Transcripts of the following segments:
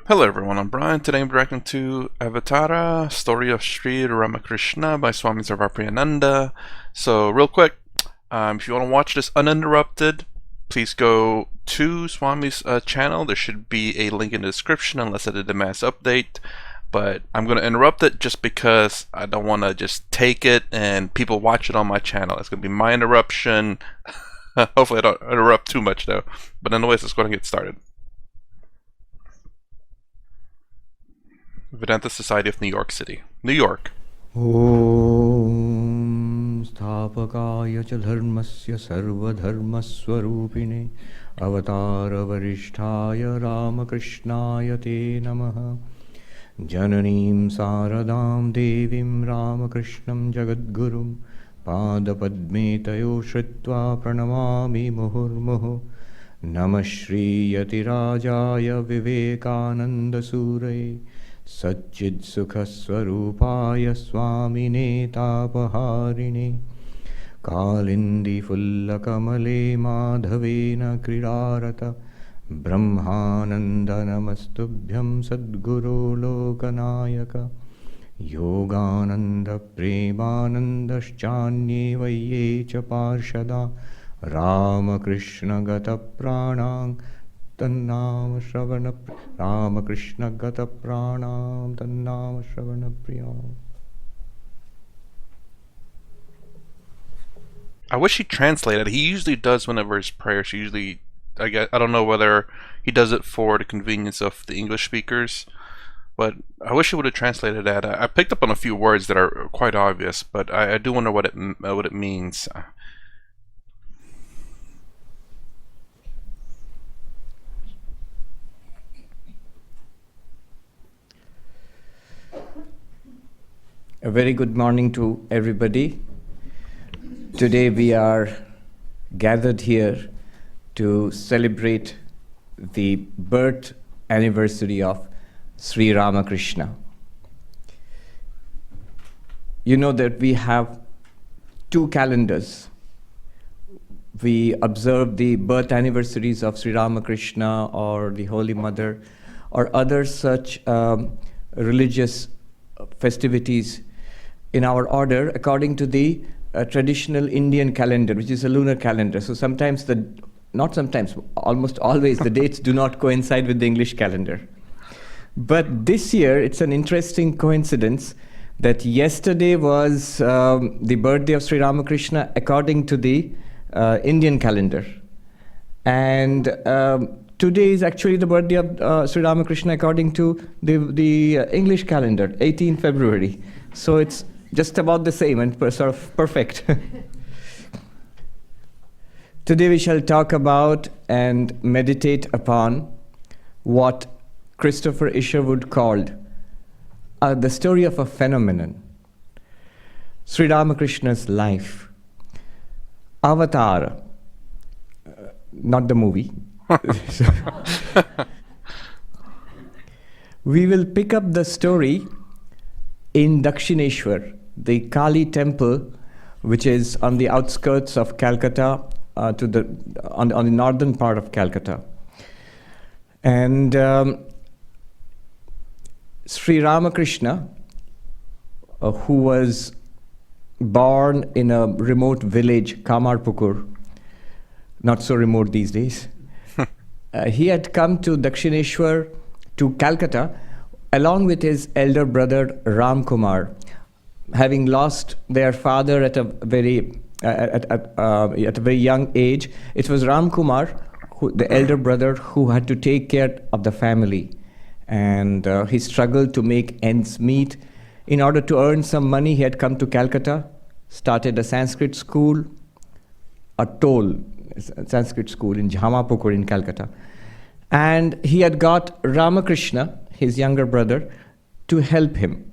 Hello everyone, I'm Brian. Today I'm reacting to Avatara, Story of Sri Ramakrishna by Swami Sarvapriyananda. So real quick, if you want to watch this uninterrupted, please go to Swami's channel. There should be a link in the description unless I did a mass update. But I'm going to interrupt it just because I don't want to just take it and people watch it on my channel. It's going to be my interruption. Hopefully I don't interrupt too much though. But anyways, let's go ahead and get started. Vedanta Society of New York City, New York. Om Sthapakaya cha dharmasya sarvadharmaswarupine Avatara varishtaya Ramakrishnaya te namaha Jananim saradam devim Ramakrishnam jagadgurum Padapadme tayo shritva pranamami muhurmuhu Namah Shri Yatirajaya Vivekananda Surai Satchid Sukha Swarupaya Swamine Tapaharine Kalindi Fulla Kamale Madhavena Kridarata Brahmananda Namastubhyam Sadguru Lokanayaka Yogananda Premananda Shchanye Vayecha Parshada Ramakrishna Gata Pranang Tannam Shravana Ramakrishna Gata Pranam Tannam Shravana Priyam. I wish he translated. He usually does whenever his prayers. Usually, I don't know whether he does it for the convenience of the English speakers, but I wish he would have translated that. I picked up on a few words that are quite obvious, but I do wonder what it means. A very good morning to everybody. Today we are gathered here to celebrate the birth anniversary of Sri Ramakrishna. You know that we have two calendars. We observe the birth anniversaries of Sri Ramakrishna or the Holy Mother or other such religious festivities in our order according to the traditional Indian calendar, which is a lunar calendar. So sometimes, not sometimes, almost always the dates do not coincide with the English calendar. But this year, it's an interesting coincidence that yesterday was the birthday of Sri Ramakrishna according to the Indian calendar. And today is actually the birthday of Sri Ramakrishna according to the English calendar, 18 February. So it's just about the same and sort of perfect. Today we shall talk about and meditate upon what Christopher Isherwood called the story of a phenomenon. Sri Ramakrishna's life. Avatara, not the movie. We will pick up the story in Dakshineshwar, the Kali temple, which is on the outskirts of Calcutta, on the northern part of Calcutta. And Sri Ramakrishna, who was born in a remote village, Kamarpukur, not so remote these days, he had come to Dakshineshwar, to Calcutta, along with his elder brother Ram Kumar, having lost their father at a very young age. It was Ram Kumar, the elder brother, who had to take care of the family, and he struggled to make ends meet. In order to earn some money, he had come to Calcutta, started a Sanskrit school, a Sanskrit school in Jhamapukur in Calcutta. And he had got Ramakrishna, his younger brother, to help him.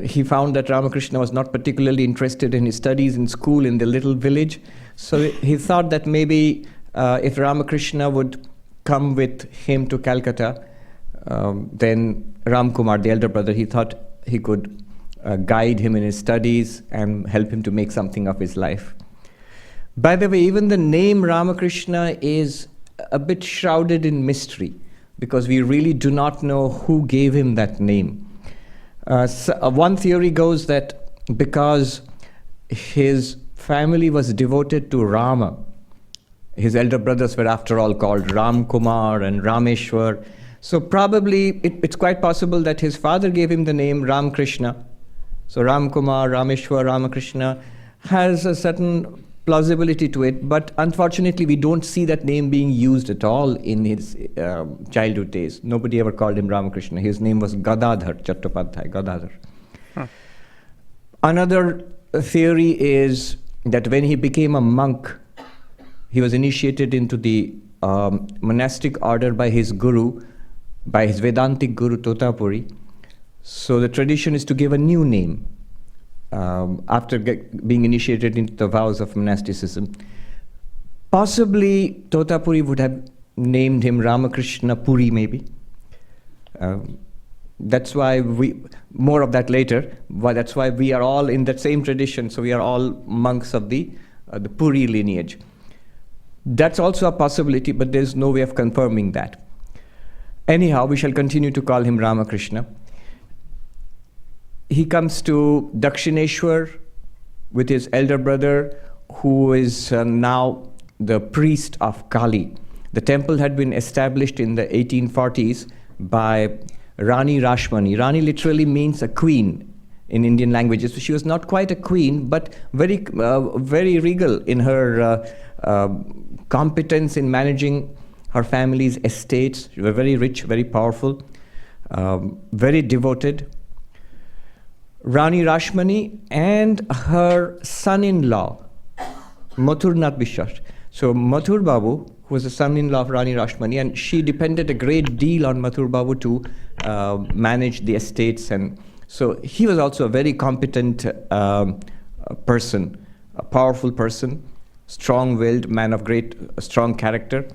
He found that Ramakrishna was not particularly interested in his studies in school in the little village. So he thought that maybe if Ramakrishna would come with him to Calcutta, then Ram Kumar, the elder brother, he thought he could guide him in his studies and help him to make something of his life. By the way, even the name Ramakrishna is a bit shrouded in mystery. because we really do not know who gave him that name. One theory goes that because his family was devoted to Rama, his elder brothers were after all called Ram Kumar and Rameshwar. So probably it's quite possible that his father gave him the name Ramakrishna. So Ram Kumar, Rameshwar, Ramakrishna has a certain plausibility to it, but unfortunately we don't see that name being used at all in his childhood days. Nobody ever called him Ramakrishna. His name was Gadadhar Chattopadhyay, Gadadhar. Another theory is that when he became a monk, he was initiated into the monastic order by his guru, by his Vedantic guru Totapuri. So the tradition is to give a new name after being initiated into the vows of monasticism. Possibly Totapuri would have named him Ramakrishna Puri, maybe. That's why more of that later, that's why we are all in that same tradition, so we are all monks of the Puri lineage. That's also a possibility, but there's no way of confirming that. Anyhow, we shall continue to call him Ramakrishna. He comes to Dakshineshwar with his elder brother, who is now the priest of Kali. The temple had been established in the 1840s by Rani Rashmani. Rani literally means a queen in Indian languages. So she was not quite a queen, but very regal in her competence in managing her family's estates. She was very rich, very powerful, very devoted. Rani Rashmani and her son-in-law, Mathur Nath Bishwas. So Mathur Babu, who was the son-in-law of Rani Rashmani, and she depended a great deal on Mathur Babu to manage the estates. And so he was also a very competent person, a powerful person, strong-willed, man of great, strong character.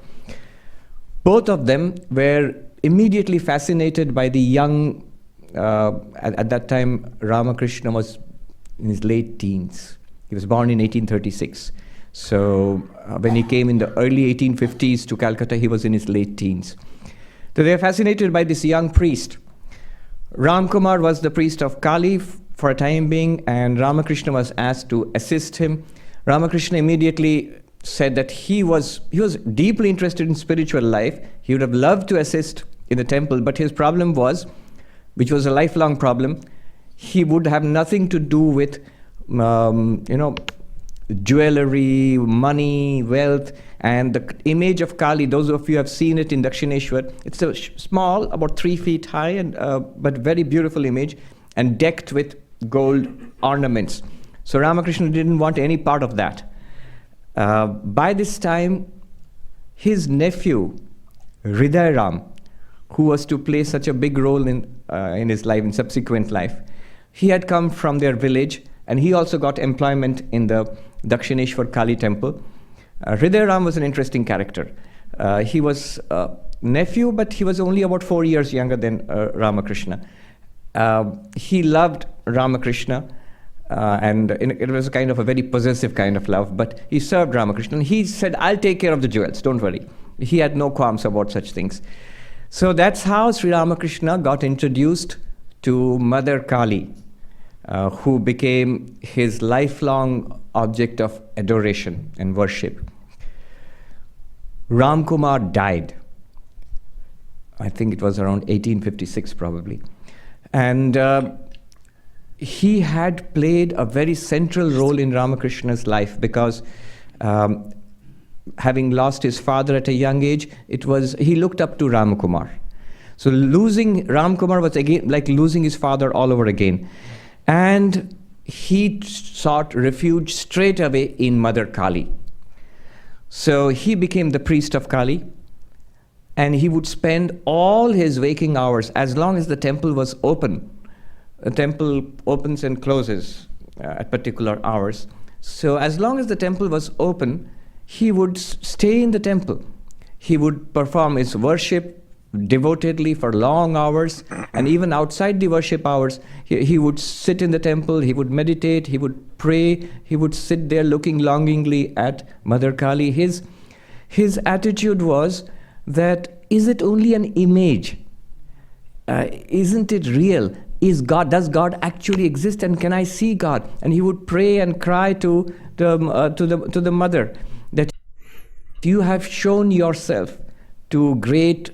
Both of them were immediately fascinated by the young, at that time, Ramakrishna was in his late teens. He was born in 1836. So when he came in the early 1850s to Calcutta, he was in his late teens. So they were fascinated by this young priest. Ram Kumar was the priest of Kali for a time being, and Ramakrishna was asked to assist him. Ramakrishna immediately said that he was deeply interested in spiritual life. He would have loved to assist in the temple, but his problem was, which was a lifelong problem, he would have nothing to do with, jewelry, money, wealth, and the image of Kali. Those of you who have seen it in Dakshineshwar, it's a small, about 3 feet high, and but very beautiful image, and decked with gold ornaments. So Ramakrishna didn't want any part of that. By this time, his nephew, Hriday Ram, who was to play such a big role in his life, in subsequent life, he had come from their village, and he also got employment in the Dakshineshwar Kali temple. Hriday Ram was an interesting character. He was a nephew, but he was only about 4 years younger than Ramakrishna. He loved Ramakrishna, and it was kind of a very possessive kind of love, but he served Ramakrishna, and he said, "I'll take care of the jewels, don't worry." He had no qualms about such things. So that's how Sri Ramakrishna got introduced to Mother Kali, who became his lifelong object of adoration and worship. Ram Kumar died. I think it was around 1856 probably. And he had played a very central role in Ramakrishna's life because having lost his father at a young age, he looked up to Ramkumar. So losing Ramkumar was again like losing his father all over again. And he sought refuge straight away in Mother Kali. So he became the priest of Kali, and he would spend all his waking hours, as long as the temple was open. The temple opens and closes at particular hours. So as long as the temple was open, he would stay in the temple. He would perform his worship devotedly for long hours, and even outside the worship hours, he would sit in the temple, he would meditate, he would pray, he would sit there looking longingly at Mother Kali. His attitude was that is it only an image? Isn't it real? Does God actually exist, and can I see God? And he would pray and cry to the mother that you have shown yourself to great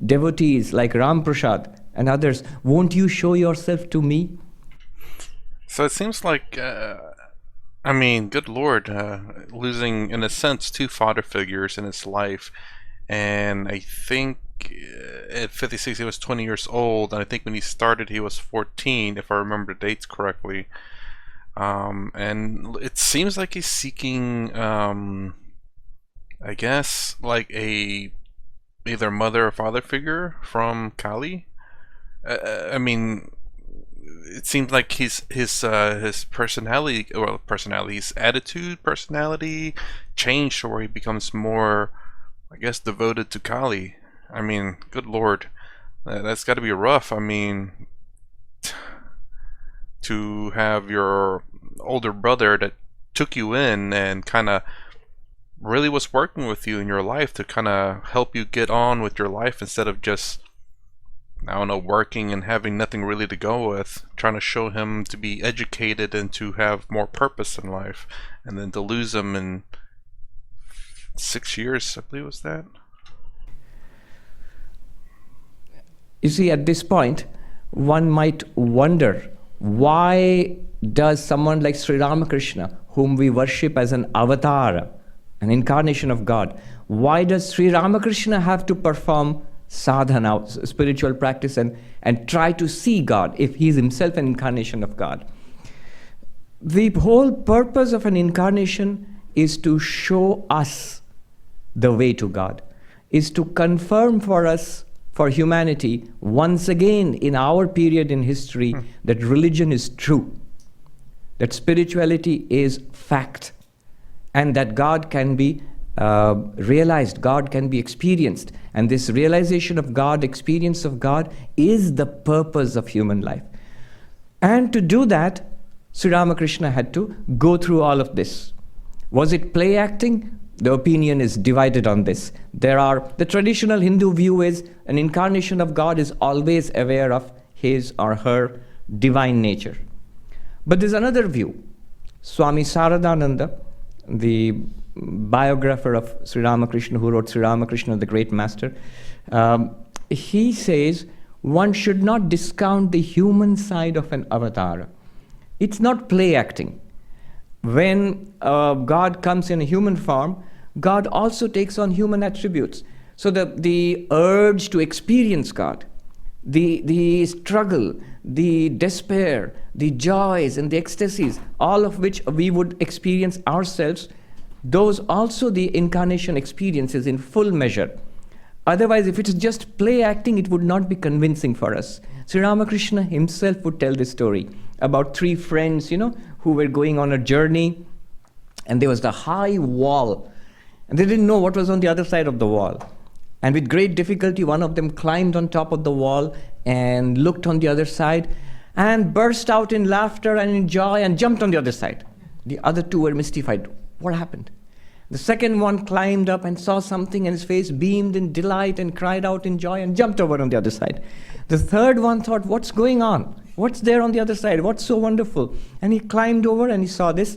devotees like Ram Prasad and others. Won't you show yourself to me? So it seems like, I mean, good Lord, losing, in a sense, two father figures in his life. And I think at 56 he was 20 years old, and I think when he started he was 14, if I remember the dates correctly. And it seems like he's seeking, I guess, like a either mother or father figure from Kali. I mean, it seems like his personality, his attitude, personality changed, to where he becomes more, I guess, devoted to Kali. I mean, good Lord, that's got to be rough. I mean, to have your older brother that took you in and kind of really was working with you in your life to kind of help you get on with your life, instead of just, I don't know, working and having nothing really to go with, trying to show him to be educated and to have more purpose in life, and then to lose him in 6 years, I believe was that. You see, at this point, one might wonder, why does someone like Sri Ramakrishna, whom we worship as an Avatara, an incarnation of God, why does Sri Ramakrishna have to perform sadhana, spiritual practice, and try to see God if he is himself an incarnation of God? The whole purpose of an incarnation is to show us the way to God, is to confirm for us, for humanity, once again in our period in history, that religion is true, that spirituality is fact, and that God can be realized, God can be experienced. And this realization of God, experience of God, is the purpose of human life. And to do that, Sri Ramakrishna had to go through all of this. Was it play acting? The opinion is divided on this. The traditional Hindu view is an incarnation of God is always aware of his or her divine nature. But there's another view. Swami Saradananda, the biographer of Sri Ramakrishna, who wrote Sri Ramakrishna, the great master, he says one should not discount the human side of an avatar. It's not play acting. When God comes in a human form, God also takes on human attributes. So the urge to experience God, the struggle, the despair, the joys and the ecstasies, all of which we would experience ourselves, those also the incarnation experiences in full measure. Otherwise, if it is just play acting, it would not be convincing for us. Sri Ramakrishna himself would tell this story about three friends, who were going on a journey, and there was the high wall, and they didn't know what was on the other side of the wall. And with great difficulty, one of them climbed on top of the wall and looked on the other side and burst out in laughter and in joy and jumped on the other side. The other two were mystified. What happened? The second one climbed up and saw something, and his face beamed in delight and cried out in joy and jumped over on the other side. The third one thought, what's going on? What's there on the other side? What's so wonderful? And he climbed over and he saw this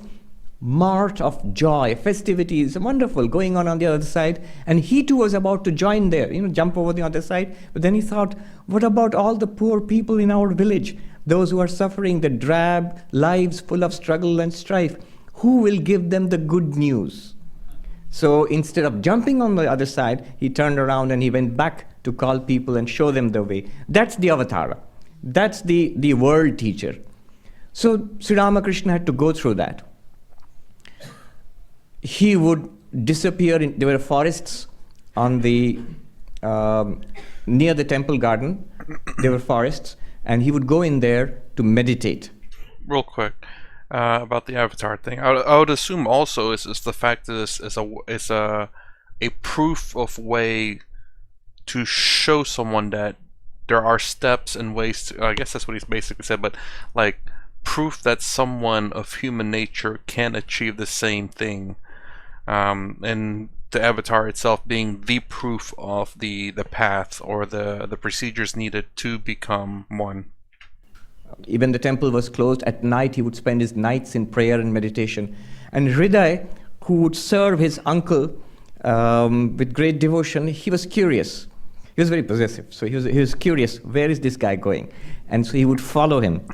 mart of joy, festivities, wonderful, going on the other side. And he too was about to join there, jump over the other side. But then he thought, what about all the poor people in our village? Those who are suffering the drab lives full of struggle and strife. Who will give them the good news? So instead of jumping on the other side, he turned around and he went back to call people and show them the way. That's the Avatara. That's the world teacher. So Sri Ramakrishna had to go through that. He would disappear. There were forests on the near the temple garden. There were forests, and he would go in there to meditate. Real quick, about the Avatar thing, I would assume also is the fact that this is a proof of way to show someone that there are steps and ways to, I guess that's what he's basically said, but like proof that someone of human nature can achieve the same thing. And the avatar itself being the proof of the path or the procedures needed to become one. Even the temple was closed. At night, he would spend his nights in prayer and meditation. And Hriday, who would serve his uncle with great devotion, he was curious. He was very possessive. So he was curious, where is this guy going? And so he would follow him.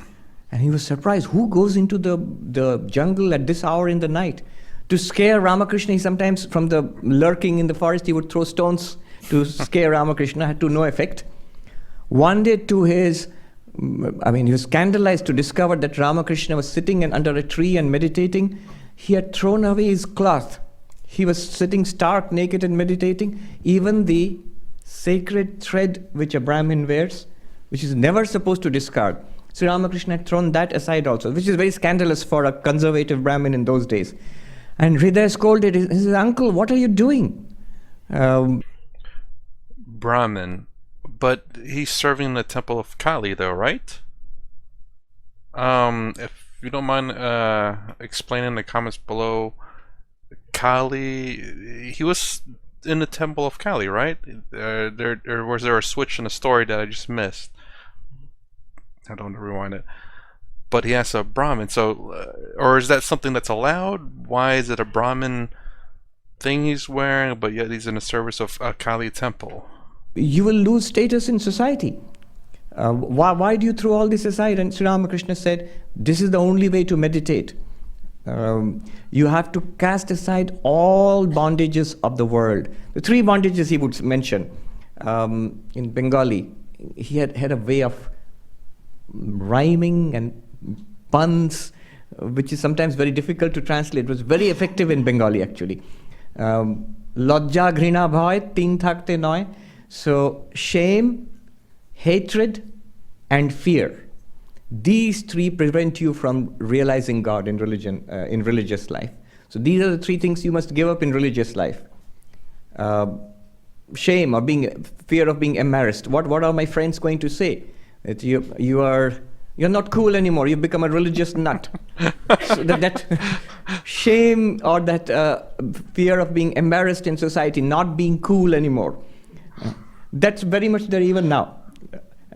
And he was surprised, who goes into the jungle at this hour in the night? To scare Ramakrishna, he sometimes, from the lurking in the forest, he would throw stones to scare Ramakrishna, had to no effect. One day, he was scandalized to discover that Ramakrishna was sitting under a tree and meditating. He had thrown away his cloth. He was sitting stark naked and meditating. Even the sacred thread which a Brahmin wears, which is never supposed to discard, Sri Ramakrishna had thrown that aside also, which is very scandalous for a conservative Brahmin in those days. And Hriday scolded his uncle, what are you doing? Brahmin. But he's serving in the temple of Kali, though, right? If you don't mind explaining in the comments below, Kali, he was in the temple of Kali, right? Or was there a switch in the story that I just missed? I don't want to rewind it. But he has a Brahmin, so or is that something that's allowed? Why is it a Brahmin thing he's wearing, but yet he's in the service of a Kali temple? You will lose status in society. Why do you throw all this aside? And Sri Ramakrishna said, this is the only way to meditate. You have to cast aside all bondages of the world. The three bondages he would mention. In Bengali, he had a way of rhyming and puns, which is sometimes very difficult to translate. It was very effective in Bengali, actually. Lajja, ghrina, bhoy, tin thakte noy. So, shame, hatred, and fear. These three prevent you from realizing God in religion, in religious life. So these are the three things you must give up in religious life. Shame, or fear of being embarrassed. What are my friends going to say? That you're not cool anymore. You've become a religious nut. So that shame, or that fear of being embarrassed in society, not being cool anymore. That's very much there even now.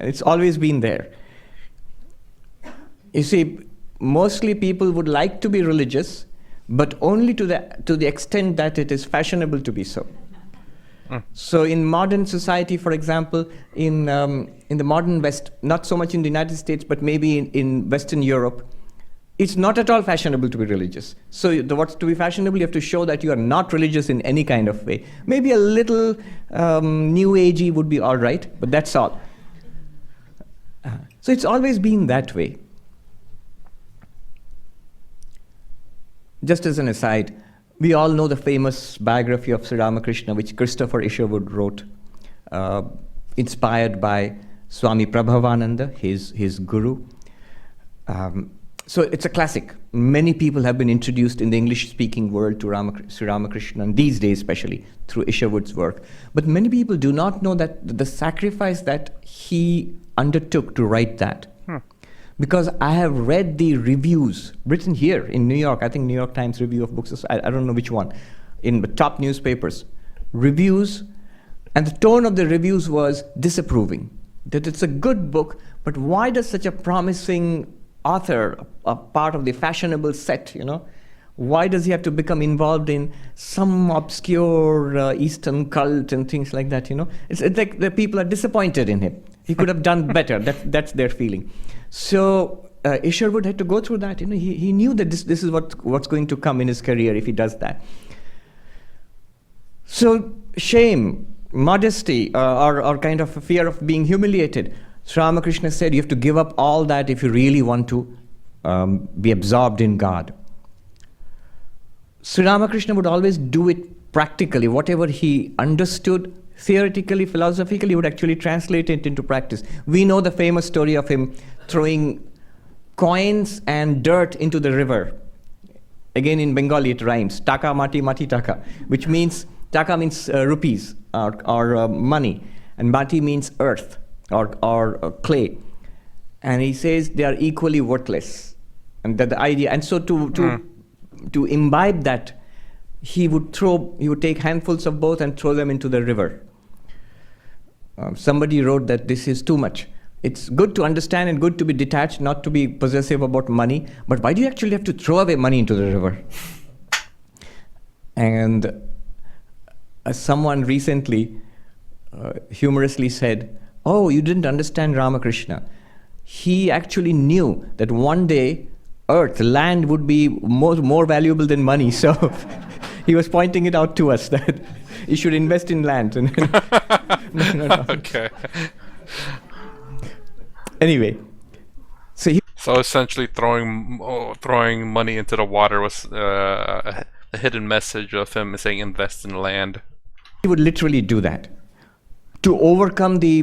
It's always been there. You see, mostly people would like to be religious, but only to the extent that it is fashionable to be so. So in modern society, for example, in the modern West, not so much in the United States, but maybe in Western Europe, it's not at all fashionable to be religious. So what's to be fashionable? You have to show that you are not religious in any kind of way. Maybe a little new agey would be all right, but that's all. So it's always been that way. Just as an aside, we all know the famous biography of Sri Ramakrishna, which Christopher Isherwood wrote, inspired by Swami Prabhavananda, his guru. So it's a classic. Many people have been introduced in the English-speaking world to Sri Ramakrishna, and these days especially, through Isherwood's work. But many people do not know that the sacrifice that he undertook to write that. Because I have read the reviews written here in New York, I think New York Times Review of Books, I don't know which one, in the top newspapers, reviews, and the tone of the reviews was disapproving, that it's a good book, but why does such a promising author, a part of the fashionable set, why does he have to become involved in some obscure Eastern cult and things like that, It's like the people are disappointed in him. He could have done better, that's their feeling. So Isherwood had to go through that. He knew that this is what's going to come in his career if he does that. So shame, modesty, or kind of a fear of being humiliated. Sri Ramakrishna said you have to give up all that if you really want to be absorbed in God. Sri Ramakrishna would always do it practically. Whatever he understood, theoretically, philosophically, he would actually translate it into practice. We know the famous story of him throwing coins and dirt into the river. Again, in Bengali, it rhymes. Taka mati mati taka, which means, taka means rupees or money, and mati means earth or clay. And he says they are equally worthless. And that the idea, and so to imbibe that he would take handfuls of both and throw them into the river. Somebody wrote that this is too much. It's good to understand and good to be detached, not to be possessive about money, but why do you actually have to throw away money into the river? And someone recently humorously said, "Oh, you didn't understand Ramakrishna. He actually knew that one day land would be more valuable than money." So he was pointing it out to us that you should invest in land. No. Okay. Anyway, so essentially throwing money into the water was a hidden message of him saying invest in land. he would literally do that to overcome the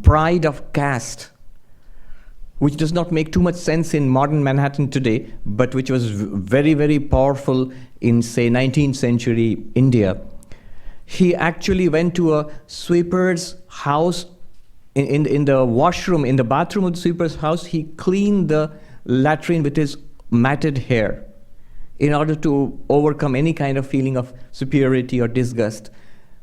pride of caste, which does not make too much sense in modern Manhattan today, but which was very, very powerful in, say, 19th century India. He actually went to a sweeper's house. In the washroom, in the bathroom of the sweeper's house, he cleaned the latrine with his matted hair in order to overcome any kind of feeling of superiority or disgust.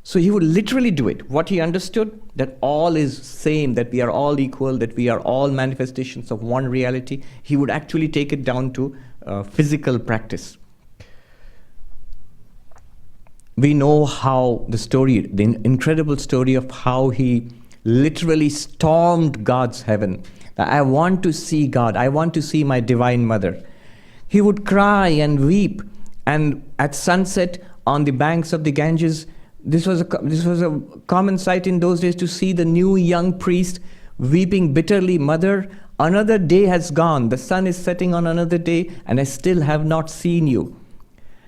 So he would literally do it. What he understood, that all is same, that we are all equal, that we are all manifestations of one reality, he would actually take it down to physical practice. We know how the incredible story of how he literally stormed God's heaven. I want to see God. I want to see my Divine Mother. He would cry and weep. And at sunset on the banks of the Ganges, this was a common sight in those days to see the new young priest weeping bitterly, "Mother, another day has gone. The sun is setting on another day, and I still have not seen you."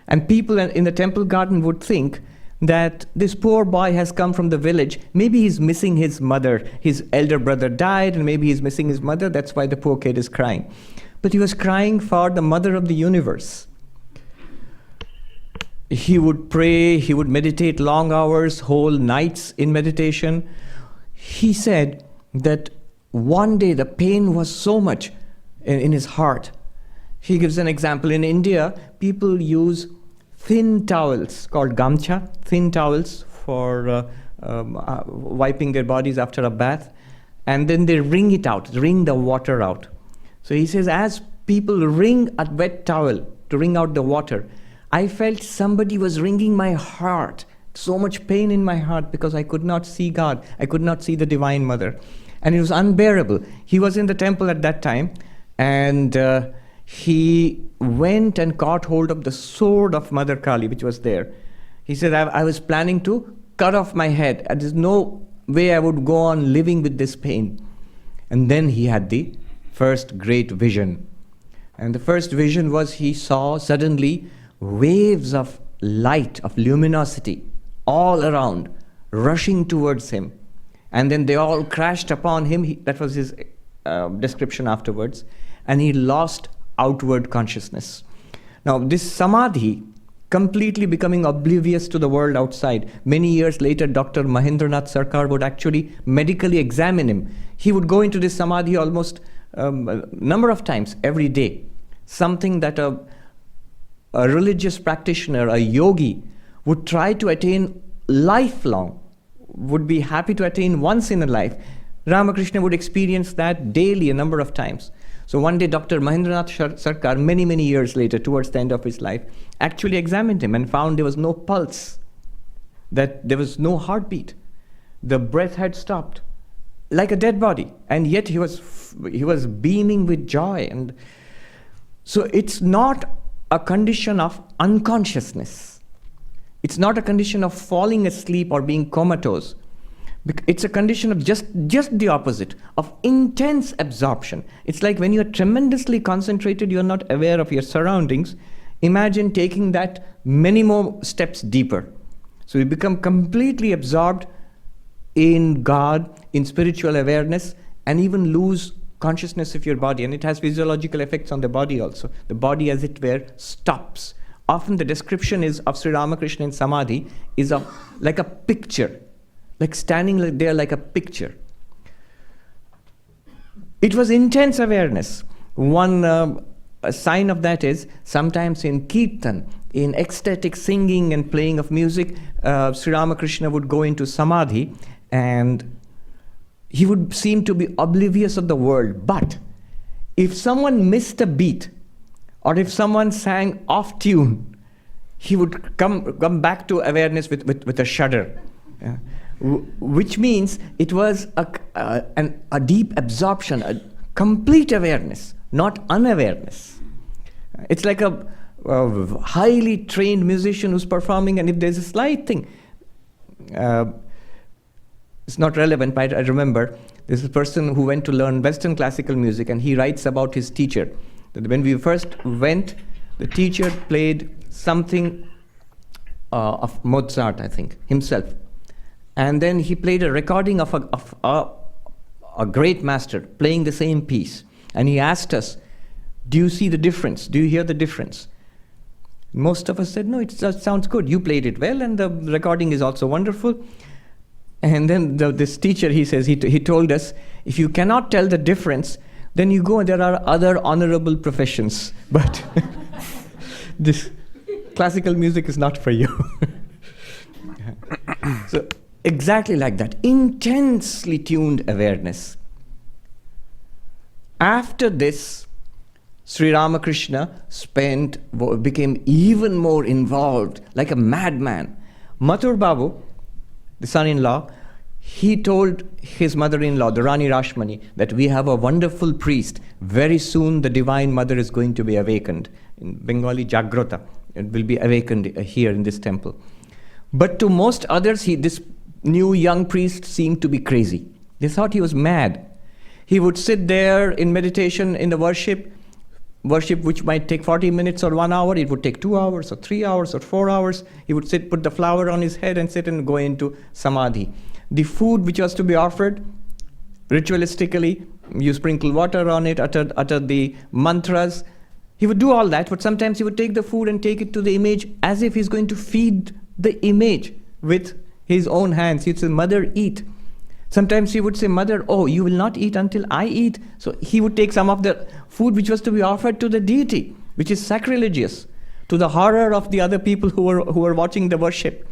And people in the temple garden would think that this poor boy has come from the village. Maybe he's missing his mother. His elder brother died, and maybe he's missing his mother. That's why the poor kid is crying. But he was crying for the mother of the universe. He would pray, he would meditate long hours, whole nights in meditation. He said that one day the pain was so much in his heart. He gives an example. In India, people use thin towels called gamcha, thin towels for wiping their bodies after a bath, and then they wring it out, wring the water out. So he says, as people wring a wet towel to wring out the water, I felt somebody was wringing my heart, so much pain in my heart because I could not see God, I could not see the Divine Mother. And it was unbearable. He was in the temple at that time, and he went and caught hold of the sword of Mother Kali, which was there. He said, I was planning to cut off my head. There's no way I would go on living with this pain. And then he had the first great vision. And the first vision was he saw suddenly waves of light, of luminosity, all around, rushing towards him. And then they all crashed upon him. That was his description afterwards. And he lost outward consciousness. Now, this samadhi, completely becoming oblivious to the world outside. Many years later, Dr. Mahendranath Sarkar would actually medically examine him. He would go into this samadhi almost a number of times every day. Something that a religious practitioner, a yogi, would try to attain lifelong, would be happy to attain once in a life. Ramakrishna would experience that daily a number of times. So one day Dr. Mahendranath Sarkar, many, many years later, towards the end of his life, actually examined him and found there was no pulse, that there was no heartbeat. The breath had stopped, like a dead body, and yet he was beaming with joy. And so it's not a condition of unconsciousness. It's not a condition of falling asleep or being comatose. It's a condition of just the opposite, of intense absorption. It's like when you're tremendously concentrated, you're not aware of your surroundings. Imagine taking that many more steps deeper. So you become completely absorbed in God, in spiritual awareness, and even lose consciousness of your body. And it has physiological effects on the body also. The body, as it were, stops. Often the description of Sri Ramakrishna in Samadhi is like a picture, like standing there like a picture. It was intense awareness. One a sign of that is sometimes in kirtan, in ecstatic singing and playing of music, Sri Ramakrishna would go into samadhi and he would seem to be oblivious of the world. But if someone missed a beat or if someone sang off tune, he would come back to awareness with a shudder. Which means it was a deep absorption, a complete awareness, not unawareness. It's like a highly trained musician who's performing, and if there's a slight thing, it's not relevant, but I remember there's a person who went to learn Western classical music, and he writes about his teacher. That when we first went, the teacher played something of Mozart, I think, himself. And then he played a recording of a great master playing the same piece. And he asked us, do you see the difference? Do you hear the difference? Most of us said, no, it just sounds good. You played it well, and the recording is also wonderful. And then this teacher, he says, he told us, if you cannot tell the difference, then you go and there are other honorable professions. But this classical music is not for you. So exactly like that, intensely tuned awareness. After this, Sri Ramakrishna became even more involved, like a madman. Mathur Babu, the son-in-law, he told his mother-in-law, the Rani Rashmani, that we have a wonderful priest. Very soon the Divine Mother is going to be awakened. In Bengali, Jagrata. It will be awakened here in this temple. But to most others, this new young priest seemed to be crazy. They thought he was mad. He would sit there in meditation in the worship which might take 40 minutes or 1 hour. It would take 2 hours or 3 hours or 4 hours. He would sit, put the flower on his head and sit and go into samadhi. The food which was to be offered, ritualistically, you sprinkle water on it, utter the mantras. He would do all that, but sometimes he would take the food and take it to the image as if he's going to feed the image with his own hands. He'd say, Mother, eat. Sometimes he would say, Mother, oh, you will not eat until I eat. So he would take some of the food which was to be offered to the deity, which is sacrilegious, to the horror of the other people who were watching the worship.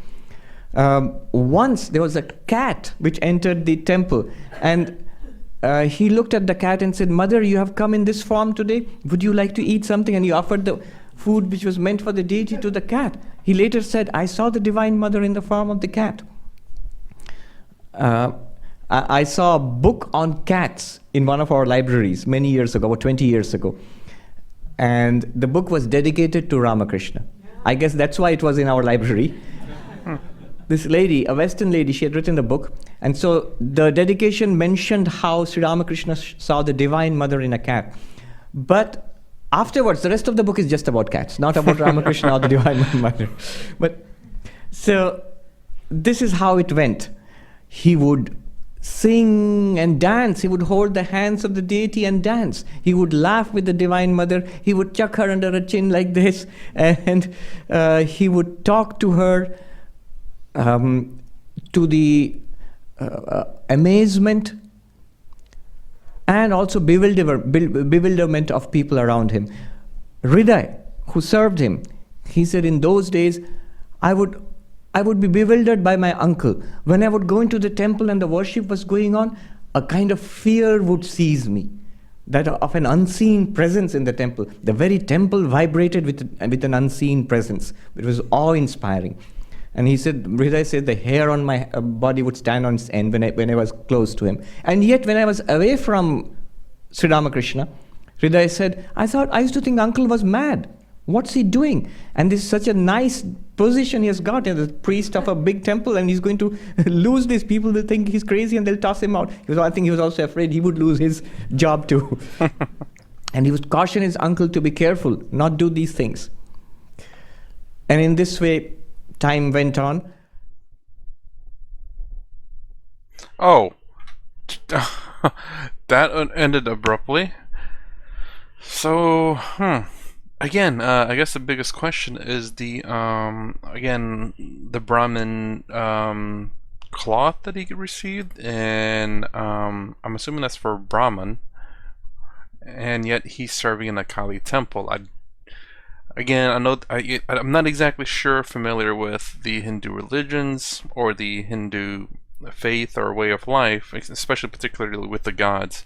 Once there was a cat which entered the temple, and he looked at the cat and said, Mother, you have come in this form today. Would you like to eat something? And he offered the food which was meant for the deity to the cat. He later said, I saw the Divine Mother in the form of the cat. I saw a book on cats in one of our libraries many years ago, about 20 years ago. And the book was dedicated to Ramakrishna. I guess that's why it was in our library. This lady, a Western lady, she had written the book. And so the dedication mentioned how Sri Ramakrishna saw the Divine Mother in a cat. But afterwards, the rest of the book is just about cats, not about Ramakrishna or the Divine Mother. But so this is how it went. He would sing and dance. He would hold the hands of the deity and dance. He would laugh with the Divine Mother. He would chuck her under a chin like this. And he would talk to her to the amazement and also bewilderment of people around him. Hriday, who served him, he said, in those days, I would be bewildered by my uncle. When I would go into the temple and the worship was going on, a kind of fear would seize me, that of an unseen presence in the temple. The very temple vibrated with an unseen presence. It was awe-inspiring. And he said, Hriday said, the hair on my body would stand on its end when I was close to him. And yet when I was away from Sri Ramakrishna, Hriday said, I used to think uncle was mad. What's he doing? And this is such a nice position he has got as a priest of a big temple, and he's going to lose this. People will think he's crazy and they'll toss him out. I think he was also afraid he would lose his job too. And he would caution his uncle to be careful, not do these things. And in this way, time went on. Oh, that ended abruptly. So, again, I guess the biggest question is the Brahmin cloth that he received, and I'm assuming that's for Brahman. and yet he's serving in a Kali temple. Again, I know I'm not exactly familiar with the Hindu religions or the Hindu faith or way of life, especially particularly with the gods.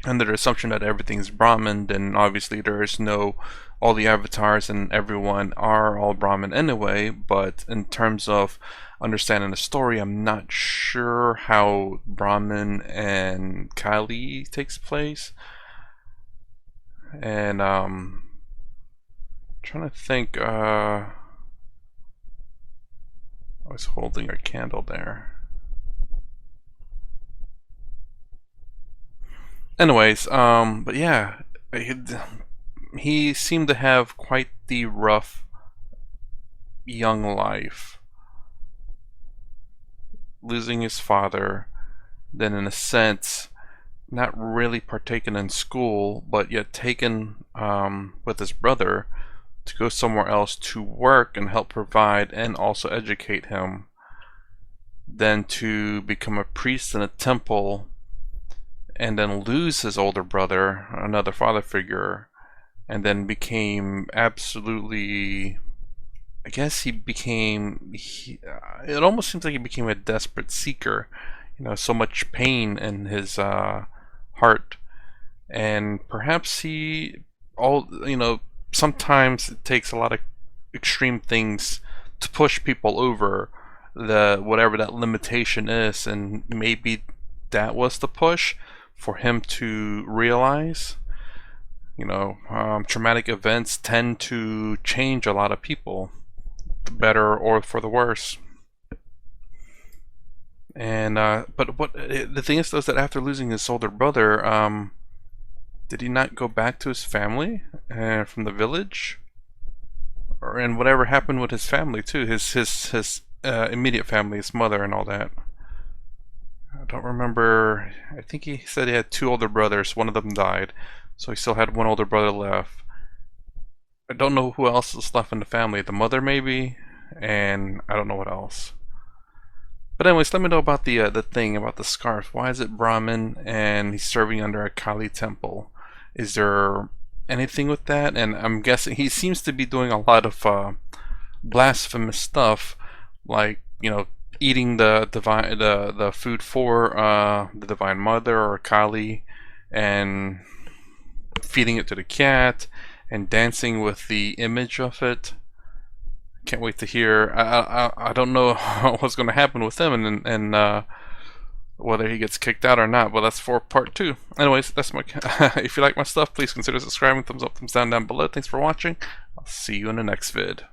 Under the assumption that everything's Brahmin, then obviously there is no, all the avatars and everyone are all Brahmin anyway, but in terms of understanding the story, I'm not sure how Brahmin and Kali takes place. And trying to think, I was holding a candle there. Anyways, but yeah, he seemed to have quite the rough young life. Losing his father, then in a sense, not really partaken in school, but yet taken with his brother to go somewhere else to work and help provide and also educate him, then to become a priest in a temple, and then lose his older brother, another father figure, and then became absolutely, I guess it almost seems like he became a desperate seeker. You know, so much pain in his heart, and perhaps sometimes it takes a lot of extreme things to push people over whatever that limitation is, and maybe that was the push for him to realize, traumatic events tend to change a lot of people, the better or for the worse. And but what the thing is, though, is that after losing his older brother, did he not go back to his family from the village? And whatever happened with his family too, his immediate family, his mother and all that. I don't remember. I think he said he had two older brothers. One of them died, so he still had one older brother left. I don't know who else is left in the family. The mother maybe, and I don't know what else. But anyways, let me know about the thing about the scarf. Why is it Brahmin and he's serving under a Kali temple? Is there anything with that? And I'm guessing he seems to be doing a lot of blasphemous stuff, like eating the food for the Divine Mother or Kali, and feeding it to the cat, and dancing with the image of it. Can't wait to hear. I don't know what's going to happen with him, and whether he gets kicked out or not. But that's for part 2. Anyways, that's my. If you like my stuff, please consider subscribing. Thumbs up, thumbs down below. Thanks for watching. I'll see you in the next vid.